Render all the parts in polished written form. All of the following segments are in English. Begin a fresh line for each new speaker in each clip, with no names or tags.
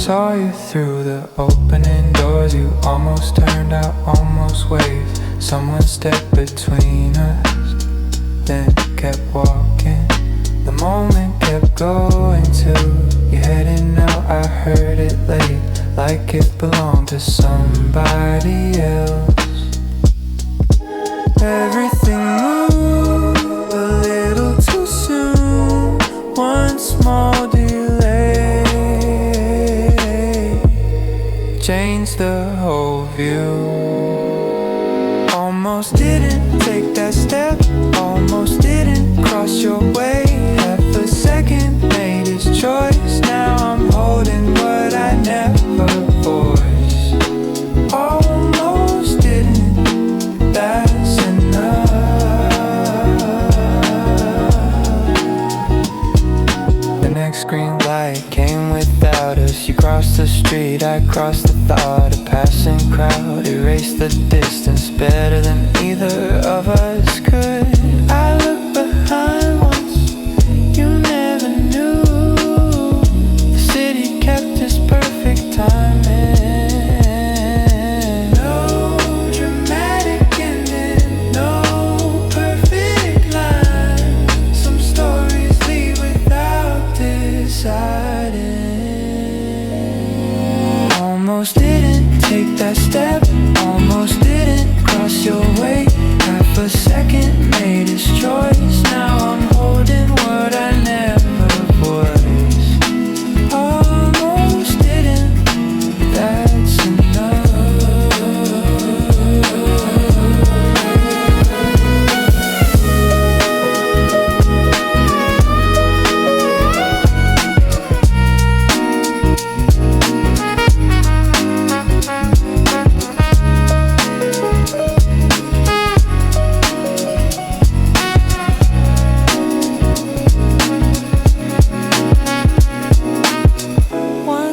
Saw you through the opening doors. You almost turned out, almost waved. Someone stepped between us, then kept walking. The moment kept going too. You heading out, I heard it late, like it belonged to somebody else. Everything moved a little too soon. One small delay changed the whole view. Almost didn't take that step, almost didn't cross your way. Half a second made his choice. Now I'm holding what I never voiced. Almost didn't, that's enough. The next green light came without us. You crossed the street, I crossed the thought. A passing crowd erased the distance better than either of us could. I looked behind once, you never knew. The city kept its perfect timing. No dramatic ending, no perfect line. Some stories leave without deciding. Almost didn't take that step, almost didn't cross your way. Half a second made his choice. Now I'm holding what I never voiced. Almost didn't, that's enough.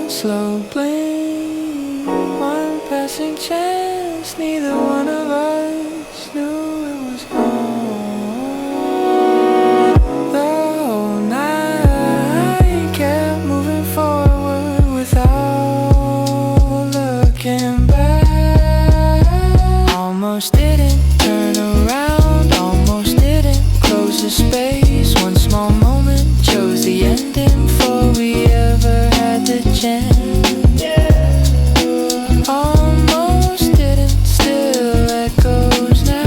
Slow blink, one passing chance. Neither one of us knew it was gone. The whole night kept moving forward without looking back. Almost didn't turn around, almost didn't close the space. One small moment chose the ending before we ever had the chance. Almost didn't, still echoes now.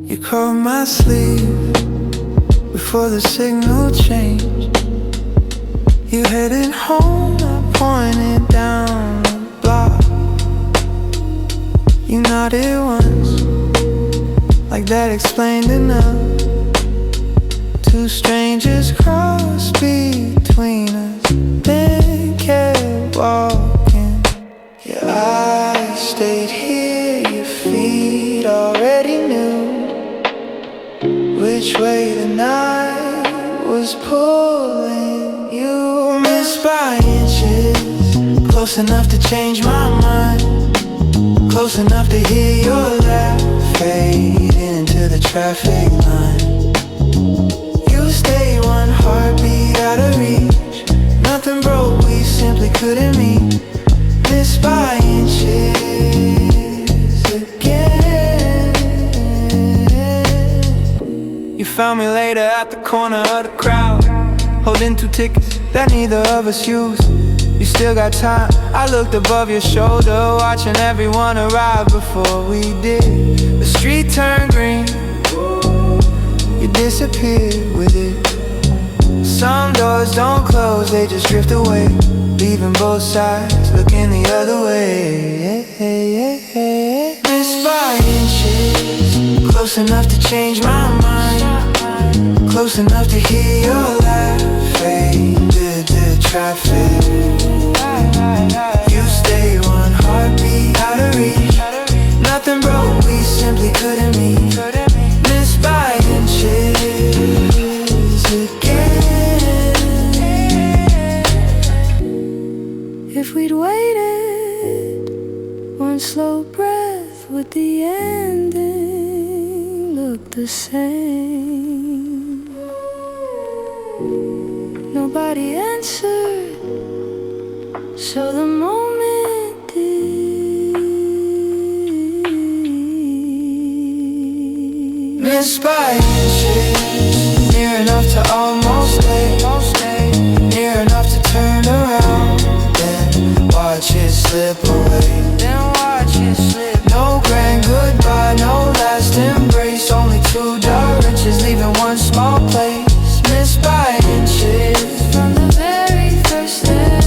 You caught my sleeve before the signal changed. You headed home, I pointed down the block. You nodded once, like that explained enough. Two strangers crossed between us, then kept walking. Your eyes stayed here, your feet already knew which way the night was pulling. You missed by inches, close enough to change my mind, close enough to hear your laugh fade into the traffic line. couldn't meet. Missed by inches again. You found me later at the corner of the crowd, holding 2 tickets that neither of us used. You still got time. I looked above your shoulder, watching everyone arrive before we did. The street turned green, you disappeared with it. Some doors don't close, they just drift away, leaving both sides looking the other way. Missed by inches, close enough to change my mind, close enough to hear your laugh fade to the traffic. You stay 1 heartbeat out of reach. Nothing broke, we simply couldn't meet. Missed by inches again. If we'd waited 1 slow breath, would the ending look the same? Nobody answered, so the moment did. Missed by inches, near enough to almost stay, near enough to turn around, then watch it slip away. No grand goodbye, no last embrace, only 2 dark wrenches leaving 1 small place. Missed by inches from the very first day.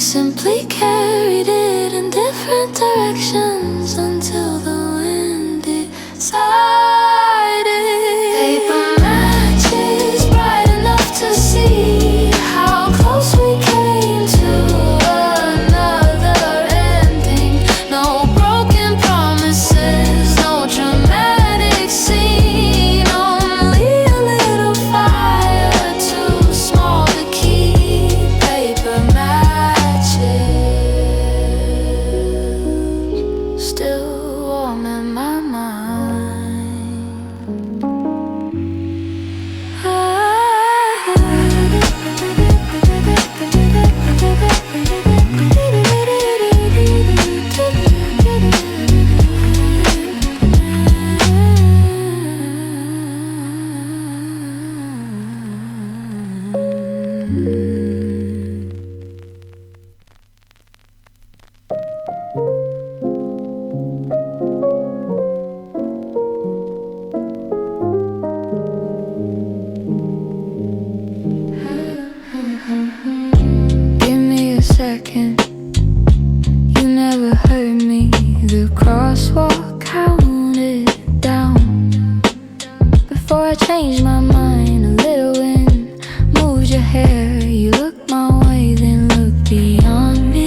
simply carried it in different directions until the wind decided. Paper matches bright enough to see how close we came to another ending. No broken promises, no second. You never heard me. The crosswalk counted down. Before I changed my mind, a little wind moved your hair. You looked my way, then looked beyond me.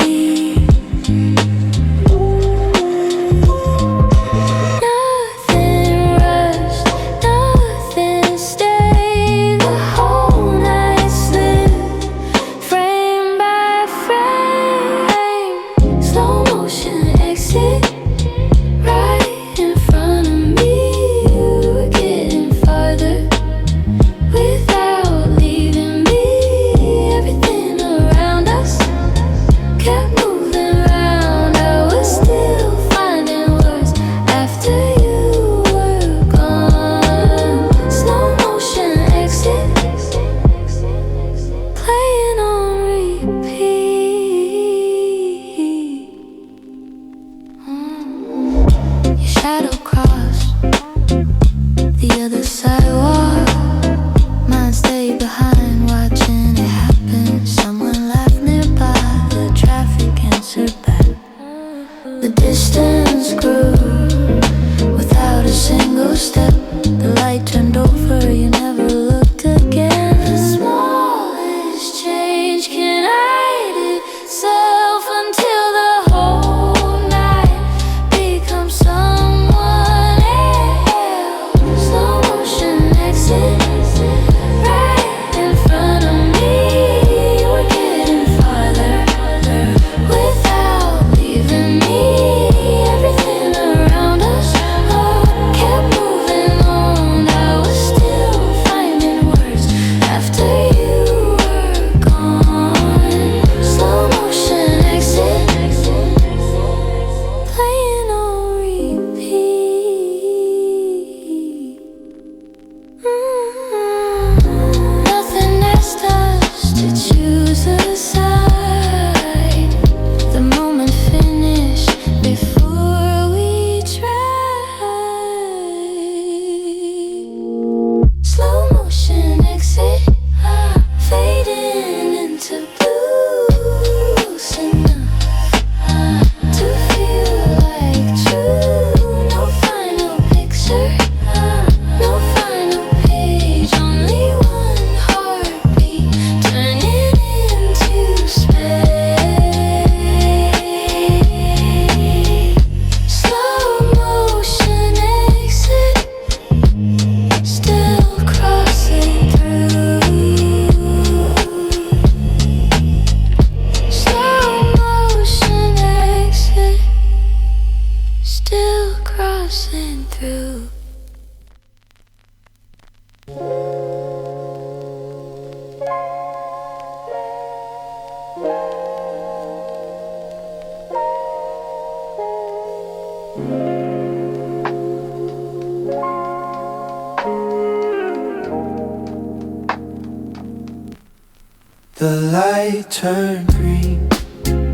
The light turned green,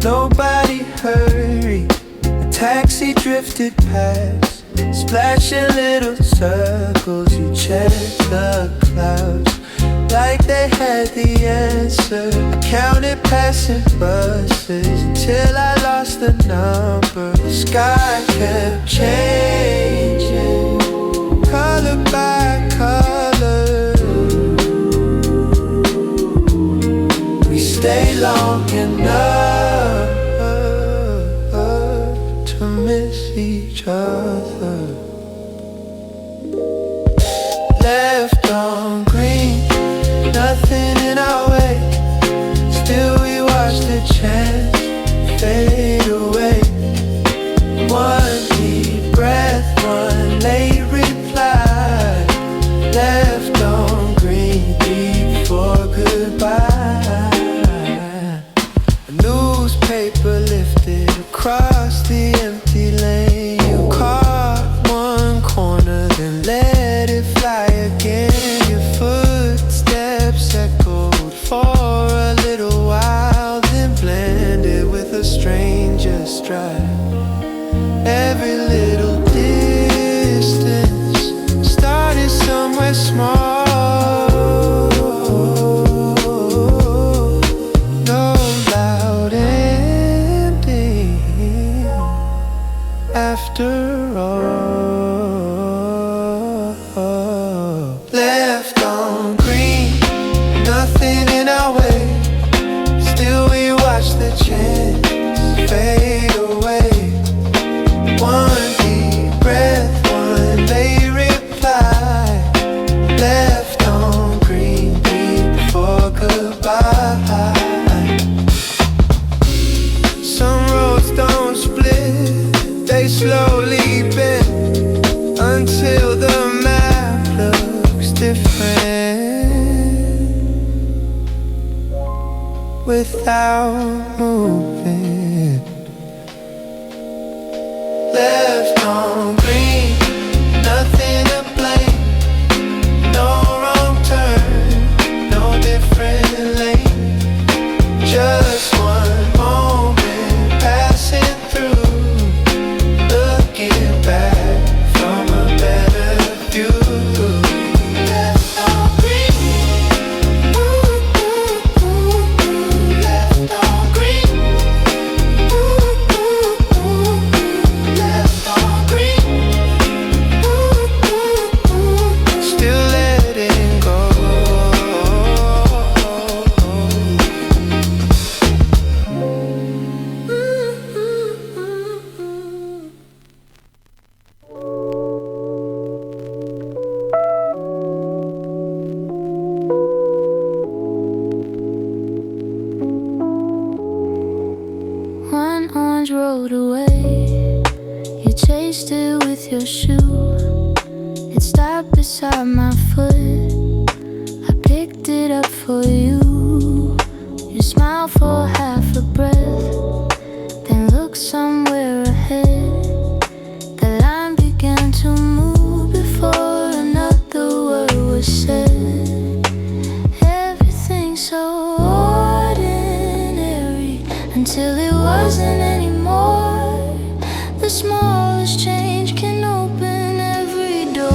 nobody hurried. A taxi drifted past, splashing little circles. You checked the clouds like they had the answer. I counted passing buses until I lost the number. The sky kept changing, color by color. We stayed long enough to miss each other. Left on green, nothing in our way. Still we watch the chance fade away. One deep breath, one late reply. Left on green before goodbye. A newspaper lifted across the empty lane. You caught one corner, then let it fly again. Your footsteps echoed slowly bend until the map looks different without moving. Left on green, nothing to blame. No wrong turn, no different lane. Just one moment passing through, looking back from a better view. Left on green, left on green, left on green. Still letting go.
One orange rolled away. You chased it with your shoe. It stopped beside my foot. I picked it up for you. You smiled for half a breath, then looked somewhere ahead. The line began to move before another word was said. Everything so ordinary until it wasn't anymore. The smallest change can open every door.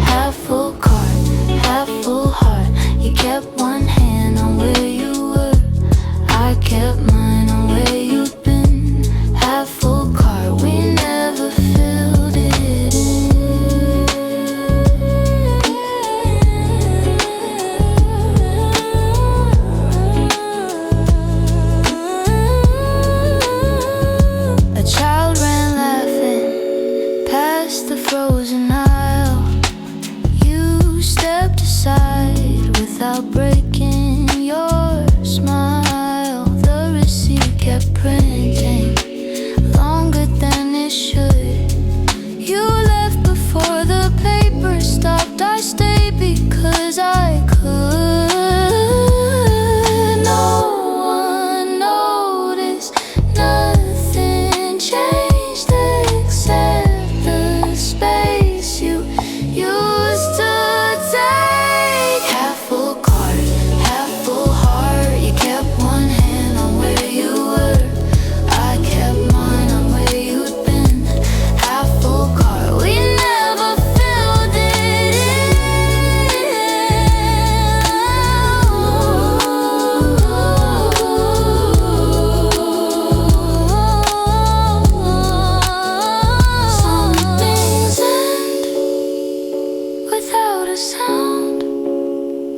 Half full cart, half full heart. You kept one hand on where you were. I kept mine on where you'd been. Half full cart, we never filled it in. A child ran laughing past the frozen aisle. You stepped aside without breaking your smile. The receipt kept printing longer than it should. You left before the paper stopped. I stayed because I could. No one noticed, nothing changed except the space you used to take. Half full cart, half full heart. You kept one hand on where you were. I kept mine on where you'd been. Half full cart, we never filled it in. Some things end without a sound.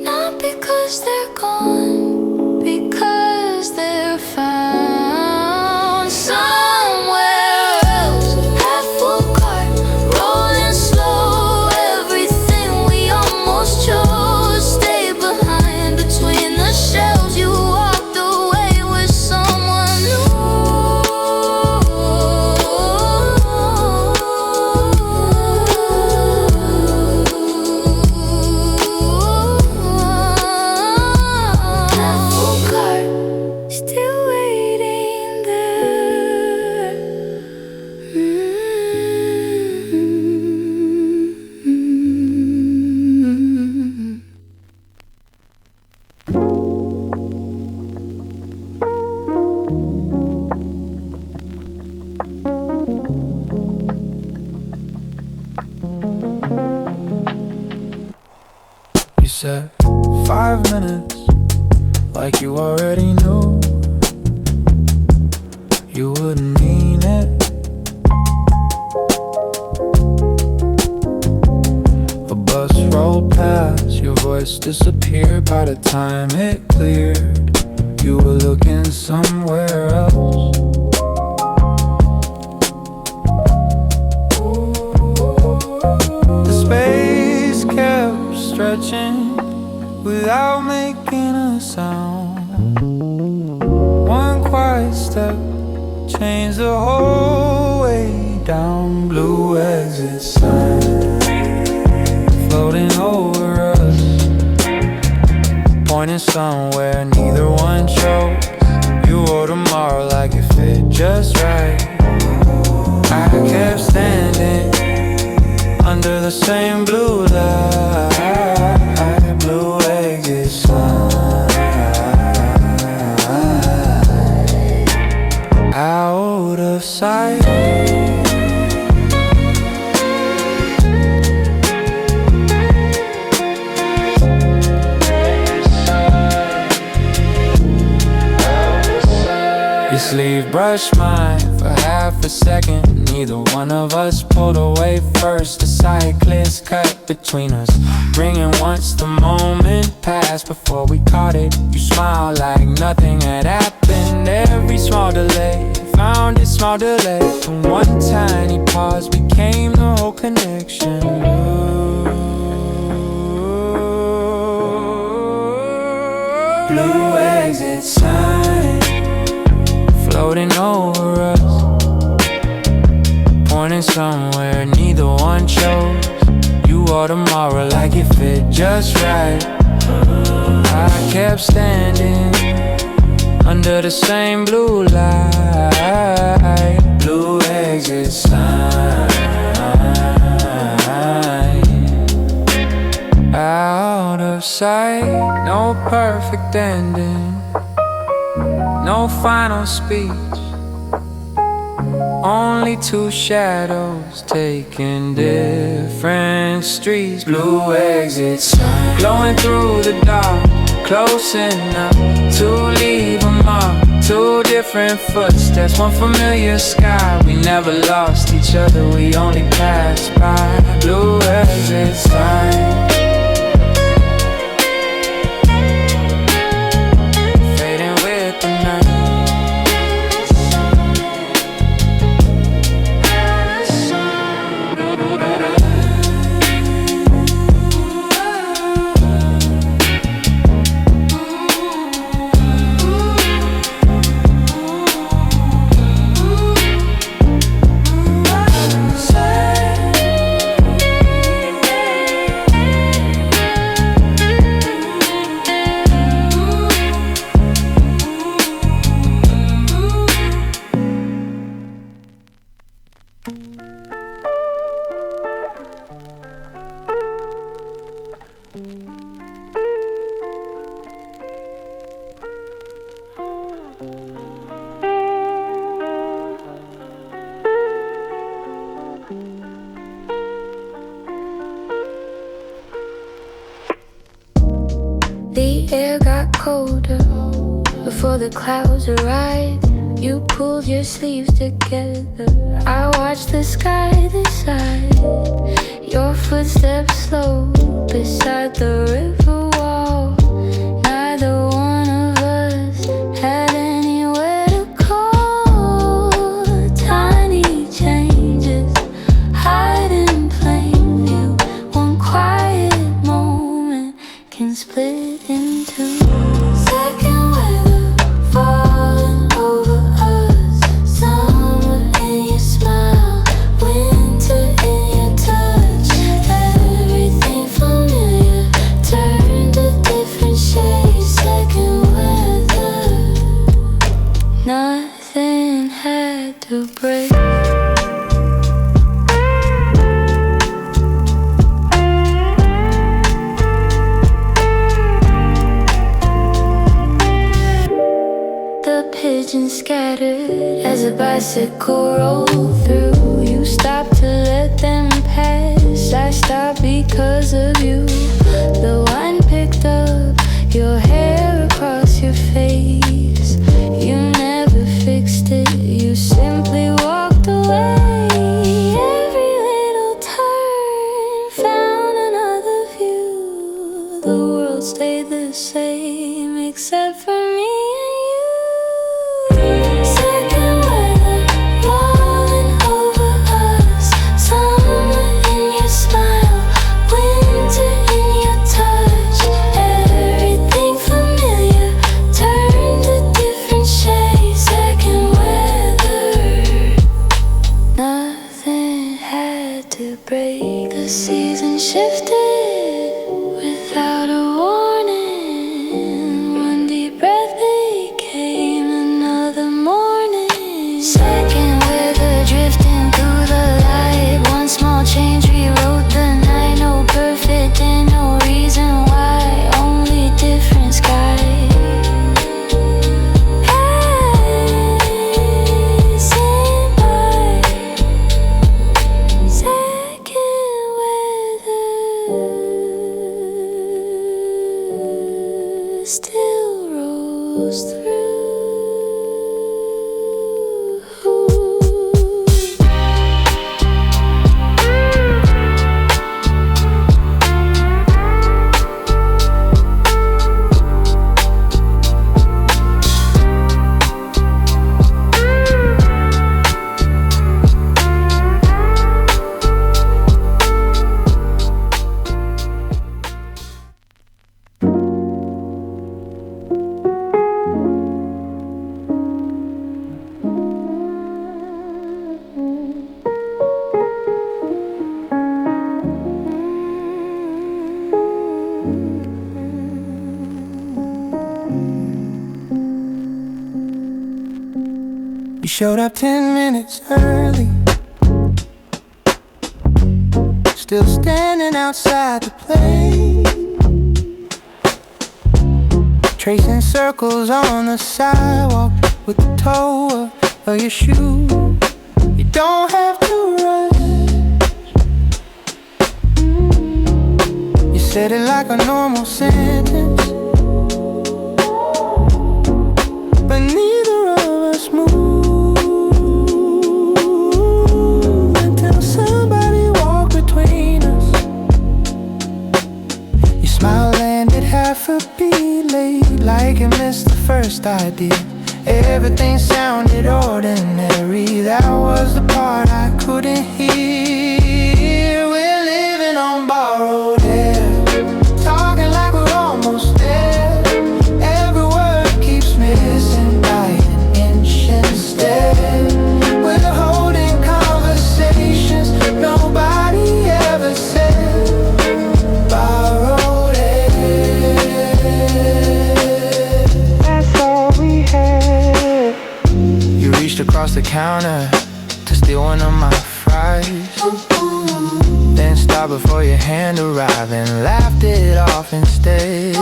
Not because they're gone, because they're found somewhere else. Half full cart, rolling slow. Everything we almost chose stayed behind between the shelves. You walked away with someone new. Half full cart, still waiting there.
You said 5 minutes, like you already knew. You wouldn't mean it. A bus rolled past, your voice disappeared by the time it cleared. You were looking somewhere else. The space kept stretching without making a sound. One quiet step change the whole way down. Blue exit sign floating over us, pointing somewhere neither one chose. You or tomorrow like it fit just right. I kept standing under the same blue light, blue exit sign, out of sight. Your sleeve brushed mine for half a second. Neither one of us pulled away first. The cyclist cut between us, ringing once the moment passed. Before we caught it, you smiled like nothing had happened. Every small delay found its small delay, and one tiny pause became the whole connection. Blue exit sign floating over us, pointing somewhere neither one chose. You or tomorrow like it fit just right. I kept standing under the same blue light, blue exit sign, out of sight. No perfect ending, no final speech, only two shadows taking different streets. Blue exit sign glowing through the dark, close enough to leave a mark. Two different footsteps, one familiar sky. We never lost each other, we only passed by. Blue exit sign fading with the night.
The air got colder before the clouds arrived. You pulled your sleeves together, I watched the sky decide. Your footsteps slow beside the river wall. Neither one of us had anywhere to go. Tiny changes hide in plain view. One quiet moment can split in two. Second weather falling over us. Summer in your smile, winter in your touch. Everything familiar turned to different shades. Second weather, nothing had to break. Pigeons scattered as a bicycle rolled through. You stopped to let them pass, I stopped because of you. The wine picked up your hair across your face. You never fixed it, you simply walked away. Every little turn found another view. The world stayed the same except for me. Second weather, goes through.
You showed up 10 minutes early, still standing outside the place, tracing circles on the sidewalk with the toe of your shoe. You don't have to rush. You said it like a normal sentence, but neither of us moved. Smile landed half a beat late, like it missed the first idea. Everything sounded ordinary, that was the part I couldn't hear. We're living on borrowed air, talking like we're almost there. Every word keeps missing by an inch instead. We're holding conversations nobody ever said. Borrowed. Across the counter to steal one of my fries, then stopped before your hand arrived and laughed it off instead.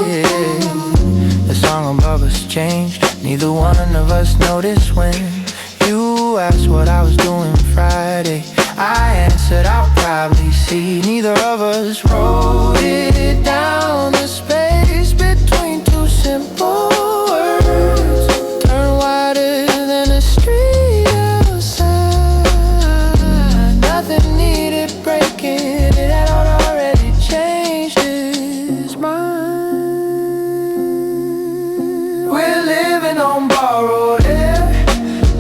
The song above us changed, neither one of us noticed when you asked what I was doing Friday. I answered I'll probably see. Neither of us wrote it down. The space between two simple words turned wider than a street outside. Nothing needed breaking, it had already changed his mind. We're living on borrowed air,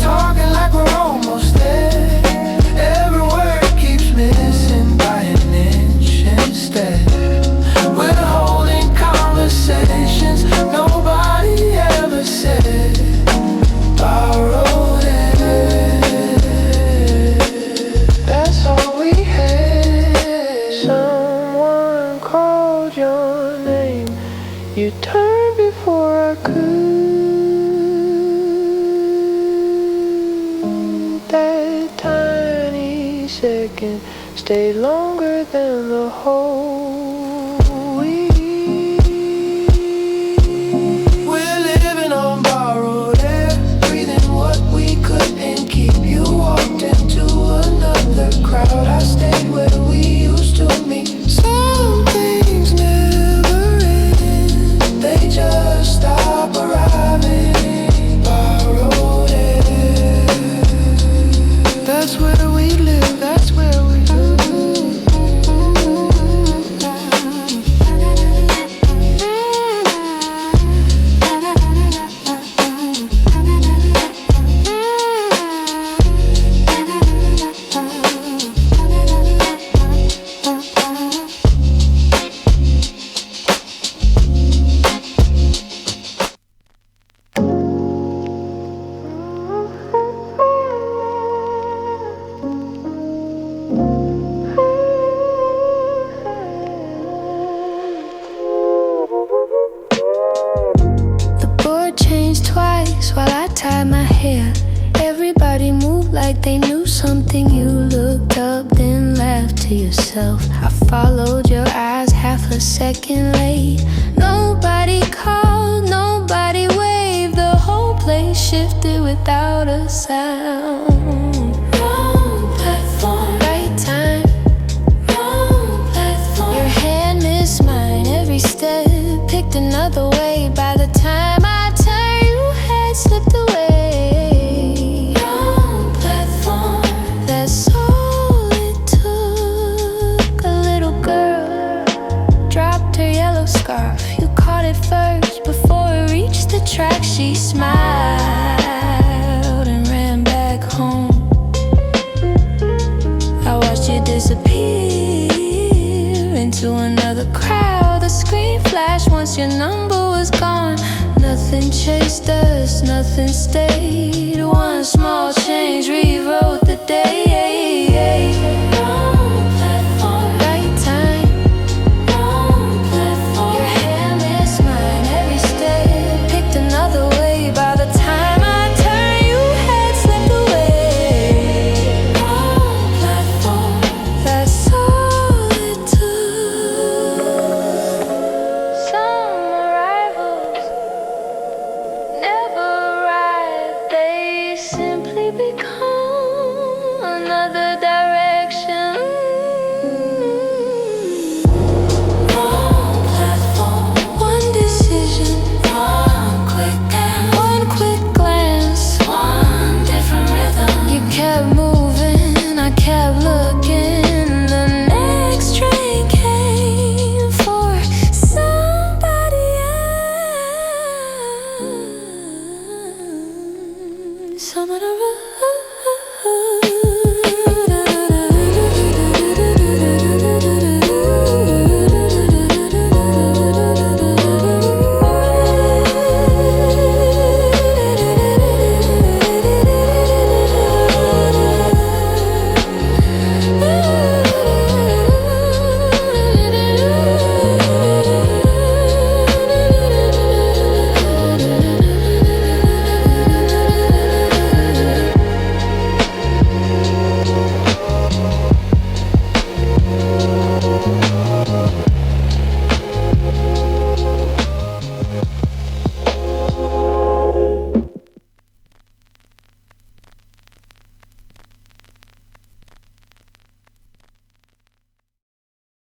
talking like we're almost there. Every word keeps missing by an inch instead. We're holding conversations nobody ever said. Borrowed air, that's all we had. Someone called your name, you turned before I could. That tiny second stayed longer than the whole week. We're living on borrowed air, breathing what we couldn't keep. You walked into another crowd, I stayed where we used to meet. Some things never end, they just stop arriving. Borrowed air, that's where we live, that's where we live. The board changed twice while I tied my hair. Everybody moved like they knew something. You looked up, then laughed to yourself. I followed your eyes half a second late. Nobody called, nobody waved. The whole place shifted without a sound. Wrong platform, right time. Wrong platform. Your hand missed mine every step, picked another way. By the time I turned
track, she smiled and ran back home. I watched you disappear into another crowd. The screen flashed once your number was gone. Nothing chased us, nothing stayed. One small change rewrote the day. Wrong platform, right time. Wrong platform, your hair missed mine every step. Picked another way. By the time I turned, you had slipped away. Wrong platform, that's all it took. Some arrivals never arrive, they simply become another direction. Wrong platform, one decision, one quick glance, one different rhythm. You kept moving, I kept looking. The next train came for somebody else. Someone arrived.